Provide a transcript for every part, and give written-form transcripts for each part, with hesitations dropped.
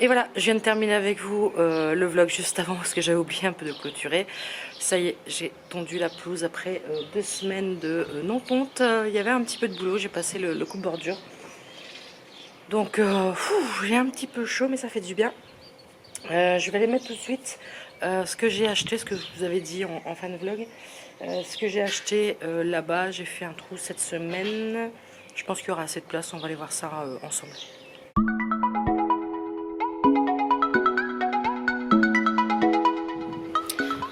Et voilà, je viens de terminer avec vous le vlog juste avant parce que j'avais oublié un peu de clôturer. Ça y est, j'ai tondu la pelouse après 2 semaines de non-tonte. Il y avait un petit peu de boulot, j'ai passé le coupe-bordure. Donc j'ai un petit peu chaud mais ça fait du bien. Je vais aller mettre tout de suite ce que j'ai acheté, ce que je vous avais dit en fin de vlog. Ce que j'ai acheté là-bas, j'ai fait un trou cette semaine. Je pense qu'il y aura assez de place, on va aller voir ça ensemble.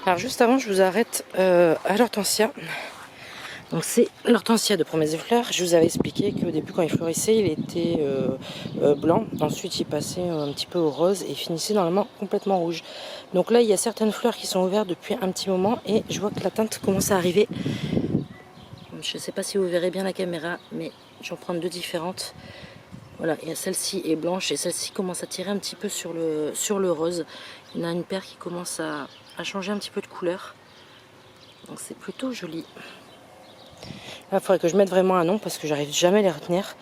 Alors juste avant, je vous arrête à l'hortensia. Donc c'est l'hortensia de Promesse des Fleurs. Je vous avais expliqué qu'au début quand il fleurissait, il était blanc. Ensuite il passait un petit peu au rose et finissait normalement complètement rouge. Donc là il y a certaines fleurs qui sont ouvertes depuis un petit moment et je vois que la teinte commence à arriver. Je ne sais pas si vous verrez bien la caméra, mais j'en prends deux différentes. Voilà, et celle-ci est blanche et celle-ci commence à tirer un petit peu sur le rose. Il y en a une paire qui commence à changer un petit peu de couleur. Donc c'est plutôt joli. Là, il faudrait que je mette vraiment un nom parce que j'arrive jamais à les retenir.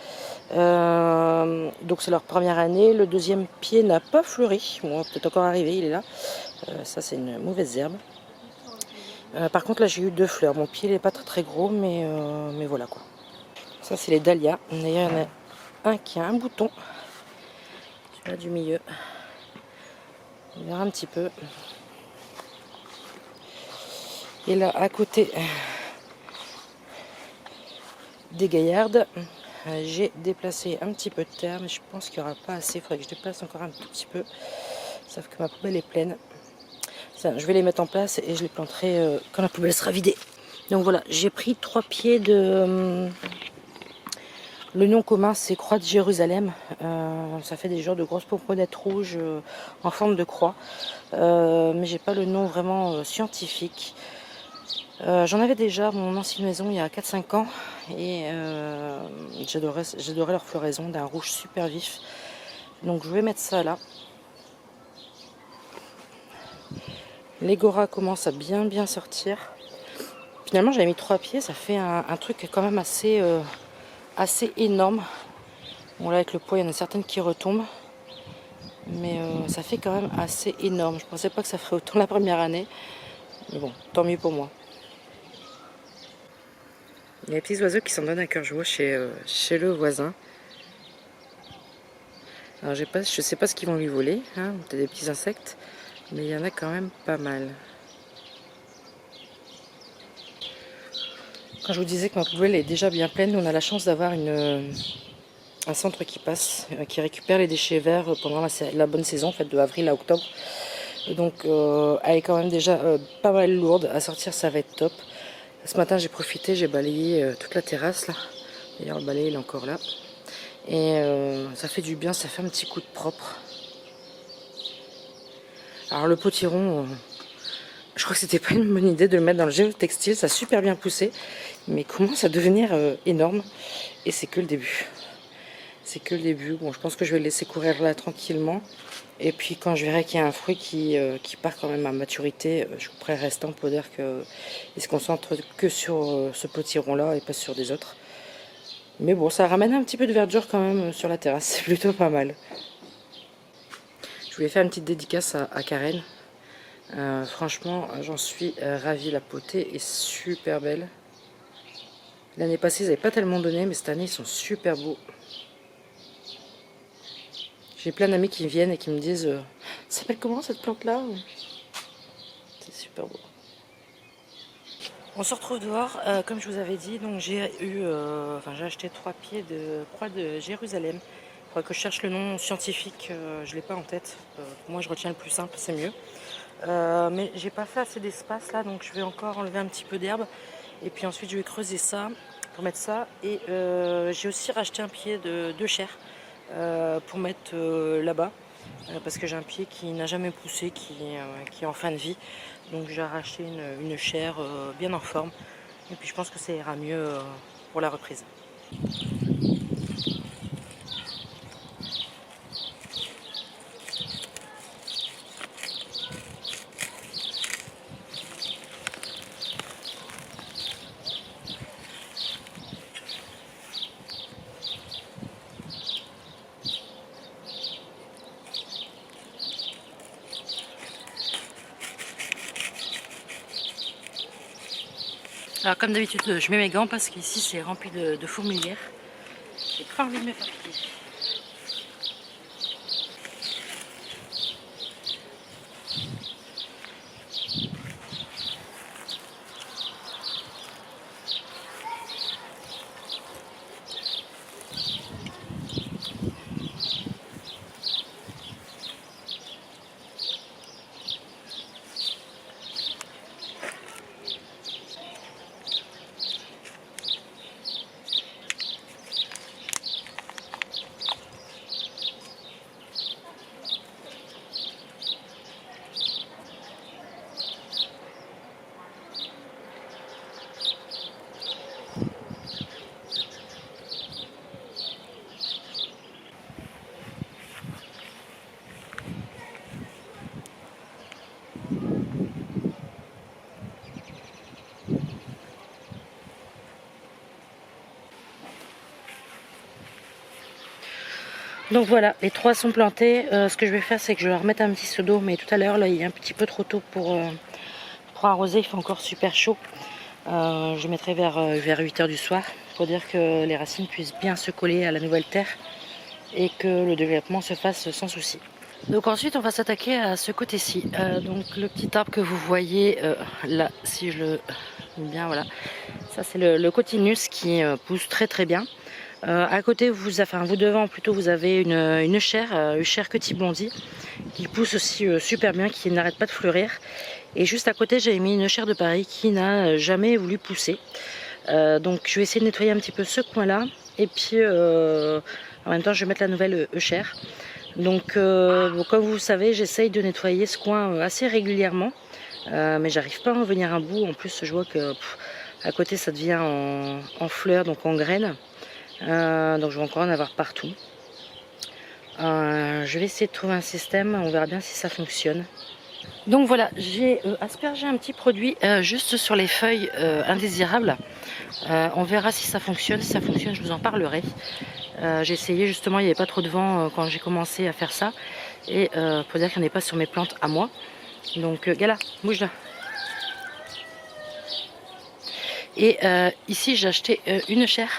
Donc c'est leur première année. Le deuxième pied n'a pas fleuri. Bon, peut-être encore arrivé, il est là. Ça c'est une mauvaise herbe. Par contre là j'ai eu 2 fleurs. Mon pied n'est pas très, très gros, mais voilà quoi. Ça c'est les dahlias. D'ailleurs il y en a un qui a un bouton. Celui-là du milieu. On verra un petit peu. Et là à côté des gaillardes, j'ai déplacé un petit peu de terre, mais je pense qu'il n'y aura pas assez. Il faudrait que je déplace encore un tout petit peu. Sauf que ma poubelle est pleine. Ça, je vais les mettre en place et je les planterai quand la poubelle sera vidée. Donc voilà, j'ai pris 3 pieds de... le nom commun, c'est Croix de Jérusalem. Ça fait des genres de grosses pomponnettes rouges en forme de croix. Mais j'ai pas le nom vraiment scientifique. J'en avais déjà mon ancienne maison il y a 4-5 ans. Et j'adorais leur floraison d'un rouge super vif. Donc je vais mettre ça là. Les goras commencent à bien sortir. Finalement j'avais mis 3 pieds, ça fait un truc quand même assez énorme. Bon là avec le poids il y en a certaines qui retombent. Mais ça fait quand même assez énorme. Je pensais pas que ça ferait autant la première année. Mais bon, tant mieux pour moi. Il y a des petits oiseaux qui s'en donnent à cœur joie chez le voisin. Alors je sais pas ce qu'ils vont lui voler, hein, peut-être des petits insectes. Mais il y en a quand même pas mal. Quand je vous disais que ma poubelle est déjà bien pleine, on a la chance d'avoir un centre qui passe, qui récupère les déchets verts pendant la bonne saison, en fait, de avril à octobre. Donc elle est quand même déjà pas mal lourde. À sortir, ça va être top. Ce matin, j'ai profité, j'ai balayé toute la terrasse là. D'ailleurs, le balai il est encore là. Et ça fait du bien, ça fait un petit coup de propre. Alors le potiron, je crois que c'était pas une bonne idée de le mettre dans le géotextile, ça a super bien poussé, mais commence à devenir énorme. Et c'est que le début. C'est que le début. Bon, je pense que je vais le laisser courir là tranquillement. Et puis quand je verrai qu'il y a un fruit qui part quand même à maturité, je couperai le restant pour dire qu'il se concentre que sur ce potiron là et pas sur des autres. Mais bon, ça ramène un petit peu de verdure quand même sur la terrasse, c'est plutôt pas mal. Je voulais faire une petite dédicace à Karen. Franchement, j'en suis ravie, la potée est super belle. L'année passée, ils n'avaient pas tellement donné, mais cette année, ils sont super beaux. J'ai plein d'amis qui viennent et qui me disent ça s'appelle comment cette plante-là? C'est super beau. On se retrouve dehors, comme je vous avais dit, donc j'ai acheté 3 pieds de Croix de Jérusalem. Il faudrait que je cherche le nom scientifique, je ne l'ai pas en tête. Pour moi, je retiens le plus simple, c'est mieux. Mais j'ai pas fait assez d'espace là, donc je vais encore enlever un petit peu d'herbe. Et puis ensuite, je vais creuser ça pour mettre ça. Et j'ai aussi racheté un pied de chair pour mettre là-bas. Parce que j'ai un pied qui n'a jamais poussé, qui est en fin de vie. Donc j'ai racheté une chaire bien en forme. Et puis je pense que ça ira mieux pour la reprise. Alors comme d'habitude, je mets mes gants parce qu'ici c'est rempli de fourmilières. J'ai pas envie de me faire piquer. Donc voilà, les 3 sont plantés. Ce que je vais faire, c'est que je vais leur mettre un petit seau d'eau. Mais tout à l'heure, là, il est un petit peu trop tôt pour arroser. Il fait encore super chaud. Je mettrai vers 8 h du soir pour dire que les racines puissent bien se coller à la nouvelle terre et que le développement se fasse sans souci. Donc ensuite, on va s'attaquer à ce côté-ci. Donc le petit arbre que vous voyez là, si je le mets bien, voilà. Ça, c'est le cotinus qui pousse très très bien. À côté, vous devant plutôt, vous avez une chère Petit Blondie qui pousse aussi super bien, qui n'arrête pas de fleurir. Et juste à côté, j'avais mis une chère de Paris qui n'a jamais voulu pousser. Donc je vais essayer de nettoyer un petit peu ce coin-là. Et puis en même temps, je vais mettre la nouvelle chère. Donc comme vous le savez, j'essaye de nettoyer ce coin assez régulièrement. Mais j'arrive pas à en venir à bout. En plus, je vois que à côté, ça devient en fleurs, donc en graines. Donc je vais encore en avoir partout. Je vais essayer de trouver un système, on verra bien si ça fonctionne. Donc voilà, j'ai aspergé un petit produit juste sur les feuilles indésirables. On verra si ça fonctionne. Si ça fonctionne, je vous en parlerai. J'ai essayé justement, il n'y avait pas trop de vent quand j'ai commencé à faire ça. Et pour dire qu'il n'y en ait pas sur mes plantes à moi. Donc Gala, bouge là. Et ici j'ai acheté une chère.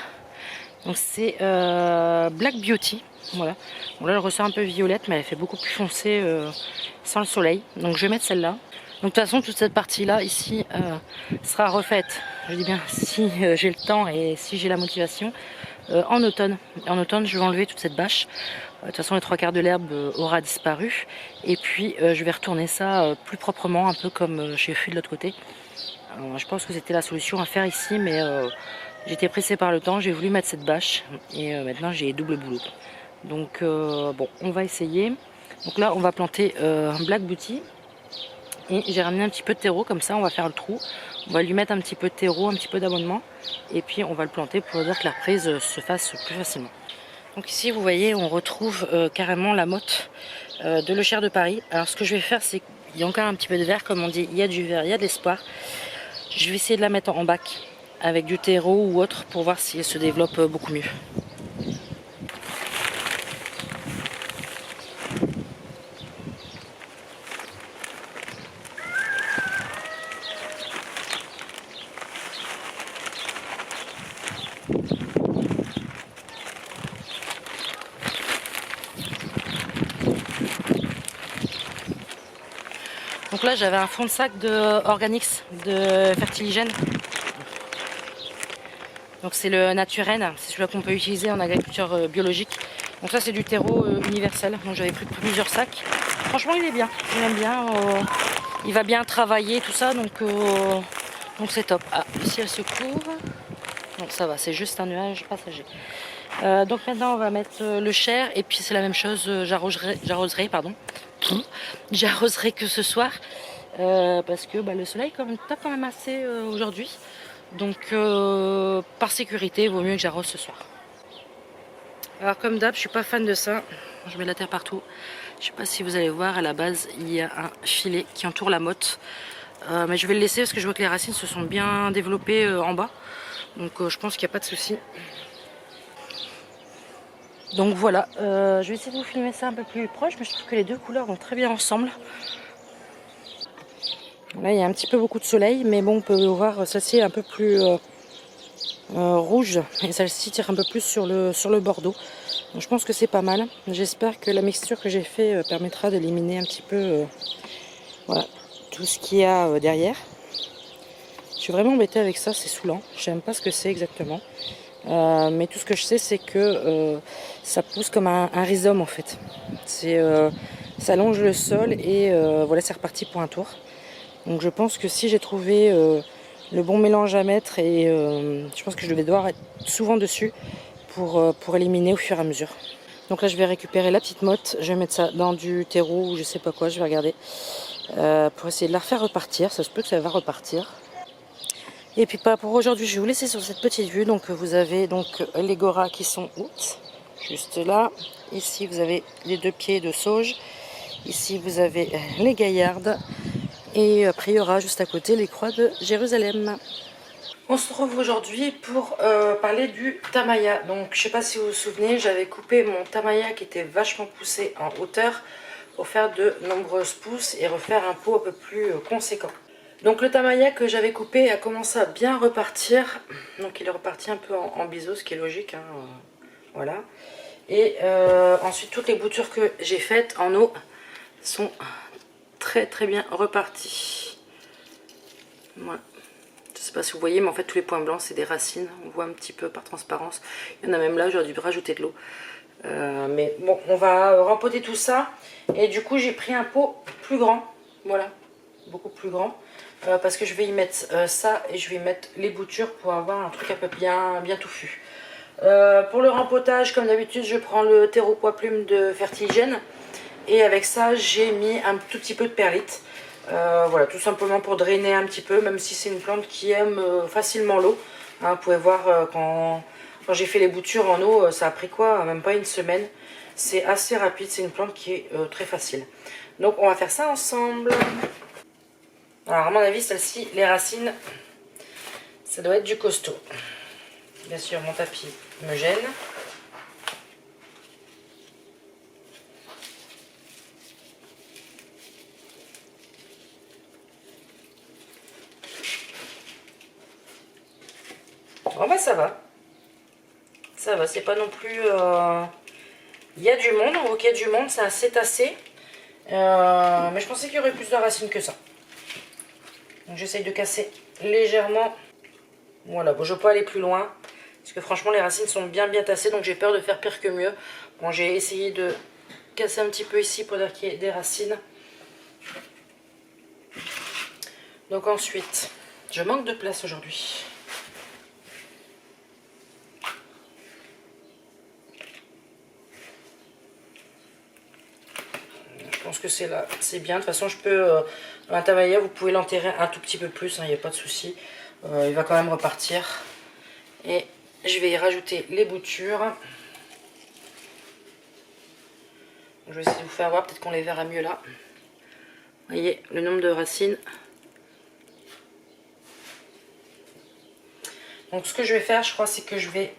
Donc c'est Black Beauty, voilà. Bon là elle ressort un peu violette, mais elle fait beaucoup plus foncée sans le soleil. Donc je vais mettre celle-là. Donc de toute façon toute cette partie-là ici sera refaite. Je dis bien si j'ai le temps et si j'ai la motivation en automne. En automne je vais enlever toute cette bâche. De toute façon les 3/4 de l'herbe aura disparu. Et puis je vais retourner ça plus proprement, un peu comme j'ai fait de l'autre côté. Alors, je pense que c'était la solution à faire ici, mais j'étais pressée par le temps, j'ai voulu mettre cette bâche et maintenant j'ai double boulot. Donc bon, on va essayer. Donc là on va planter un Black Beauty et j'ai ramené un petit peu de terreau, comme ça on va faire le trou. On va lui mettre un petit peu de terreau, un petit peu d'abonnement et puis on va le planter pour dire que la reprise se fasse plus facilement. Donc ici vous voyez on retrouve carrément la motte de le Cher de Paris. Alors ce que je vais faire c'est qu'il y a encore un petit peu de vert, comme on dit, il y a du vert, il y a de l'espoir. Je vais essayer de la mettre en bac avec du terreau ou autre pour voir si elle se développe beaucoup mieux. Donc là j'avais un fond de sac de Organix, de Fertiligène. Donc c'est le naturel, c'est celui-là qu'on peut utiliser en agriculture biologique. Donc ça c'est du terreau universel, donc j'avais pris plusieurs sacs. Franchement il est bien, je l'aime bien, il va bien travailler tout ça, donc c'est top. Ah, ici elle se couvre, donc ça va, c'est juste un nuage passager. Donc maintenant on va mettre le Cher et puis c'est la même chose, j'arroserai que ce soir parce que le soleil tape quand même assez aujourd'hui. Donc par sécurité, il vaut mieux que j'arrose ce soir. Alors comme d'hab, je suis pas fan de ça. Je mets de la terre partout. Je sais pas si vous allez voir, à la base, il y a un filet qui entoure la motte. Mais je vais le laisser parce que je vois que les racines se sont bien développées en bas. Donc je pense qu'il n'y a pas de souci. Donc voilà, je vais essayer de vous filmer ça un peu plus proche, mais je trouve que les deux couleurs vont très bien ensemble. Là, il y a un petit peu beaucoup de soleil, mais bon, on peut voir celle-ci est un peu plus rouge et celle-ci tire un peu plus sur le bordeaux. Donc, je pense que c'est pas mal. J'espère que la mixture que j'ai fait permettra d'éliminer un petit peu voilà, tout ce qu'il y a derrière. Je suis vraiment embêtée avec ça, c'est saoulant. Je sais même pas ce que c'est exactement. Mais tout ce que je sais, c'est que ça pousse comme un rhizome en fait. Ça longe le sol et voilà, c'est reparti pour un tour. Donc je pense que si j'ai trouvé le bon mélange à mettre, et je pense que je devais devoir être souvent dessus pour éliminer au fur et à mesure. Donc là je vais récupérer la petite motte, je vais mettre ça dans du terreau ou je sais pas quoi, je vais regarder pour essayer de la refaire repartir. Ça se peut que ça va repartir. Et puis pour aujourd'hui, je vais vous laisser sur cette petite vue. Donc vous avez donc les goras qui sont juste là. Ici vous avez les 2 pieds de sauge. Ici vous avez les gaillardes. Et après il y aura juste à côté les croix de Jérusalem. On se retrouve aujourd'hui pour parler du tamaya. Donc je sais pas si vous vous souvenez, j'avais coupé mon tamaya qui était vachement poussé en hauteur pour faire de nombreuses pousses et refaire un pot un peu plus conséquent. Donc le tamaya que j'avais coupé a commencé à bien repartir. Donc il est reparti un peu en biseau, ce qui est logique, hein, voilà. Et ensuite toutes les boutures que j'ai faites en eau sont très très bien reparties. Voilà. Je ne sais pas si vous voyez, mais en fait tous les points blancs c'est des racines. On voit un petit peu par transparence. Il y en a même là, j'aurais dû rajouter de l'eau. Mais bon, on va rempoter tout ça. Et du coup j'ai pris un pot plus grand. Voilà, beaucoup plus grand. Parce que je vais y mettre ça et je vais y mettre les boutures pour avoir un truc un peu bien touffu. Pour le rempotage, comme d'habitude, je prends le terreau pois plume de Fertiligène et avec ça j'ai mis un tout petit peu de perlite. Voilà, tout simplement pour drainer un petit peu, même si c'est une plante qui aime facilement l'eau. Hein, vous pouvez voir quand j'ai fait les boutures en eau, ça a pris quoi? Même pas une semaine. C'est assez rapide, c'est une plante qui est très facile. Donc on va faire ça ensemble. Alors à mon avis, celle-ci, les racines, ça doit être du costaud. Bien sûr, mon tapis me gêne. Bon bah ça va. Ça va, c'est pas non plus... Il y a du monde, ok, du monde, c'est assez tassé. Mais je pensais qu'il y aurait plus de racines que ça. Donc j'essaye de casser légèrement. Voilà, bon je peux pas aller plus loin. Parce que franchement les racines sont bien tassées, donc j'ai peur de faire pire que mieux. Bon, j'ai essayé de casser un petit peu ici pour dire qu'il y ait des racines. Donc ensuite, je manque de place aujourd'hui. Je pense que c'est là, c'est bien. De toute façon, je peux, dans un tamaya, vous pouvez l'enterrer un tout petit peu plus, il n'y a pas de souci. Il va quand même repartir. Et je vais y rajouter les boutures. Je vais essayer de vous faire voir, peut-être qu'on les verra mieux là. Vous voyez le nombre de racines. Donc ce que je vais faire, je crois, c'est que je vais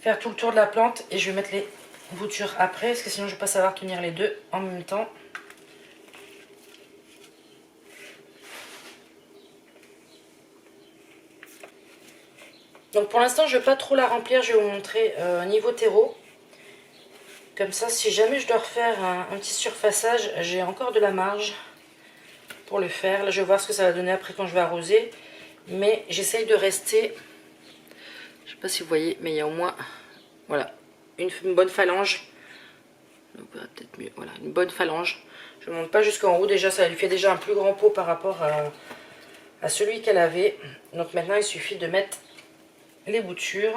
faire tout le tour de la plante et je vais mettre les boutures après, parce que sinon je ne vais pas savoir tenir les deux en même temps. Donc pour l'instant, je ne vais pas trop la remplir, je vais vous montrer niveau terreau. Comme ça, si jamais je dois refaire un petit surfaçage, j'ai encore de la marge pour le faire. Là, je vais voir ce que ça va donner après quand je vais arroser. Mais j'essaye de rester, je ne sais pas si vous voyez, mais il y a au moins, voilà, une bonne phalange. Donc peut-être mieux, voilà, une bonne phalange. Je ne monte pas jusqu'en haut, déjà ça lui fait déjà un plus grand pot par rapport à celui qu'elle avait. Donc maintenant il suffit de mettre les boutures.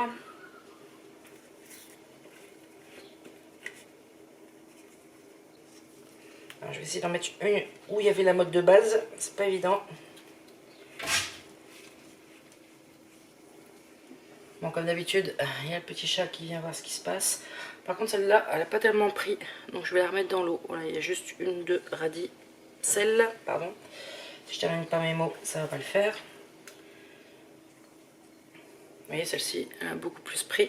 Alors, je vais essayer d'en mettre une où il y avait la mode de base, c'est pas évident. Bon, comme d'habitude, il y a le petit chat qui vient voir ce qui se passe. Par contre, celle-là, elle n'a pas tellement pris, donc je vais la remettre dans l'eau. Voilà, il y a juste une, deux radis, celle, pardon. Si je termine pas mes mots, ça va pas le faire. Vous voyez, celle-ci, elle a beaucoup plus pris.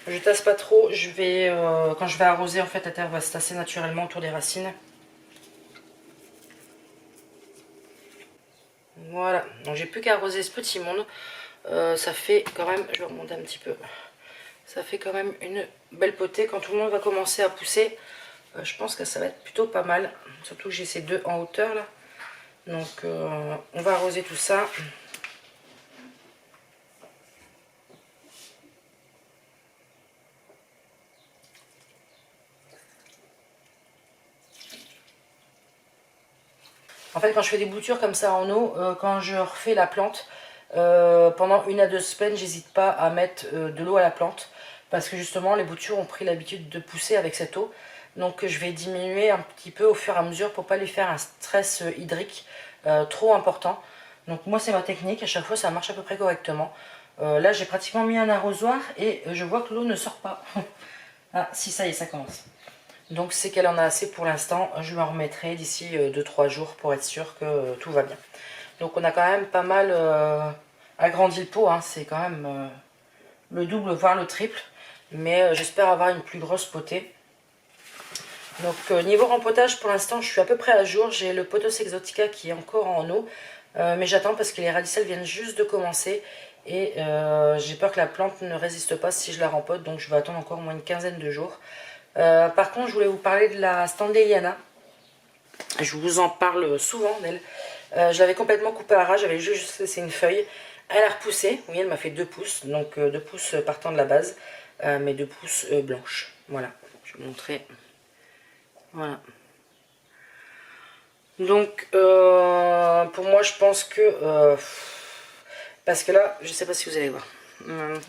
Je tasse pas trop, je vais, quand je vais arroser, en fait, la terre va se tasser naturellement autour des racines. Voilà, donc j'ai plus qu'à arroser ce petit monde. Ça fait quand même, je vais remonter un petit peu, ça fait quand même une belle potée. Quand tout le monde va commencer à pousser, je pense que ça va être plutôt pas mal. Surtout que j'ai ces deux en hauteur là. Donc on va arroser tout ça. En fait, quand je fais des boutures comme ça en eau, quand je refais la plante, pendant 1 à 2 semaines, j'hésite pas à mettre de l'eau à la plante. Parce que justement, les boutures ont pris l'habitude de pousser avec cette eau. Donc je vais diminuer un petit peu au fur et à mesure pour pas lui faire un stress hydrique trop important. Donc moi, c'est ma technique. À chaque fois, ça marche à peu près correctement. Là, j'ai pratiquement mis un arrosoir et je vois que l'eau ne sort pas. Ah, si, ça y est, ça commence. Donc c'est qu'elle en a assez pour l'instant. Je m'en remettrai d'ici 2-3 jours pour être sûr que tout va bien. Donc on a quand même pas mal agrandi le pot. Hein. C'est quand même le double voire le triple. Mais j'espère avoir une plus grosse potée. Donc niveau rempotage pour l'instant je suis à peu près à jour. J'ai le Pothos Exotica qui est encore en eau. Mais j'attends parce que les radicelles viennent juste de commencer. Et j'ai peur que la plante ne résiste pas si je la rempote. Donc je vais attendre encore au moins une quinzaine de jours. Par contre, je voulais vous parler de la Standéliana. Je vous en parle souvent d'elle. Je l'avais complètement coupée à ras, j'avais juste laissé une feuille. Elle a repoussé, oui, elle m'a fait 2 pouces, donc 2 pouces partant de la base, mais 2 pouces blanches. Voilà, je vais vous montrer. Voilà. Donc, pour moi, je pense que... parce que là, je ne sais pas si vous allez voir. On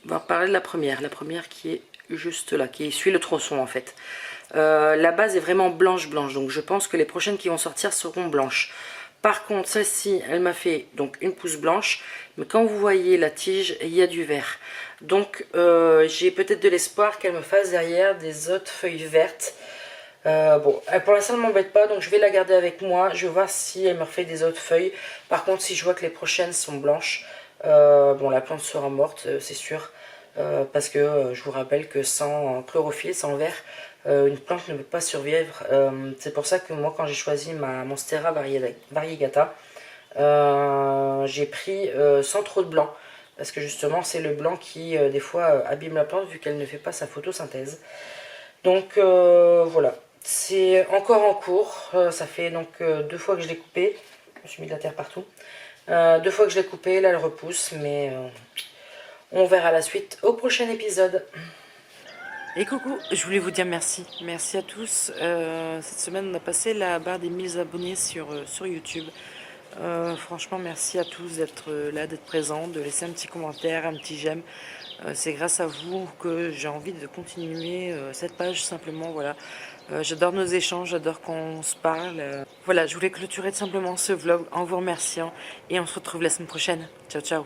va parler de la première qui est juste là, qui suit le tronçon en fait. La base est vraiment blanche, donc je pense que les prochaines qui vont sortir seront blanches. Par contre, celle-ci, elle m'a fait donc une pousse blanche, mais quand vous voyez la tige, il y a du vert. Donc j'ai peut-être de l'espoir qu'elle me fasse derrière des autres feuilles vertes. Bon, pour l'instant, elle ne m'embête pas, donc je vais la garder avec moi. Je vais voir si elle me refait des autres feuilles. Par contre, si je vois que les prochaines sont blanches, bon, la plante sera morte, c'est sûr. Parce que je vous rappelle que sans chlorophylle, sans verre, une plante ne peut pas survivre. C'est pour ça que moi, quand j'ai choisi ma Monstera variegata, j'ai pris sans trop de blanc. Parce que justement, c'est le blanc qui, des fois, abîme la plante vu qu'elle ne fait pas sa photosynthèse. Donc, voilà. C'est encore en cours. Ça fait donc 2 fois que je l'ai coupé. Je me suis mis de la terre partout. 2 fois que je l'ai coupé. Là, elle repousse. Mais on verra la suite au prochain épisode. Et coucou, je voulais vous dire merci. Merci à tous. Cette semaine, on a passé la barre des 1000 abonnés sur YouTube. Franchement, merci à tous d'être là, d'être présents, de laisser un petit commentaire, un petit j'aime. C'est grâce à vous que j'ai envie de continuer cette page simplement. Voilà. J'adore nos échanges, j'adore qu'on se parle. Voilà, je voulais clôturer tout simplement ce vlog en vous remerciant et on se retrouve la semaine prochaine. Ciao, ciao.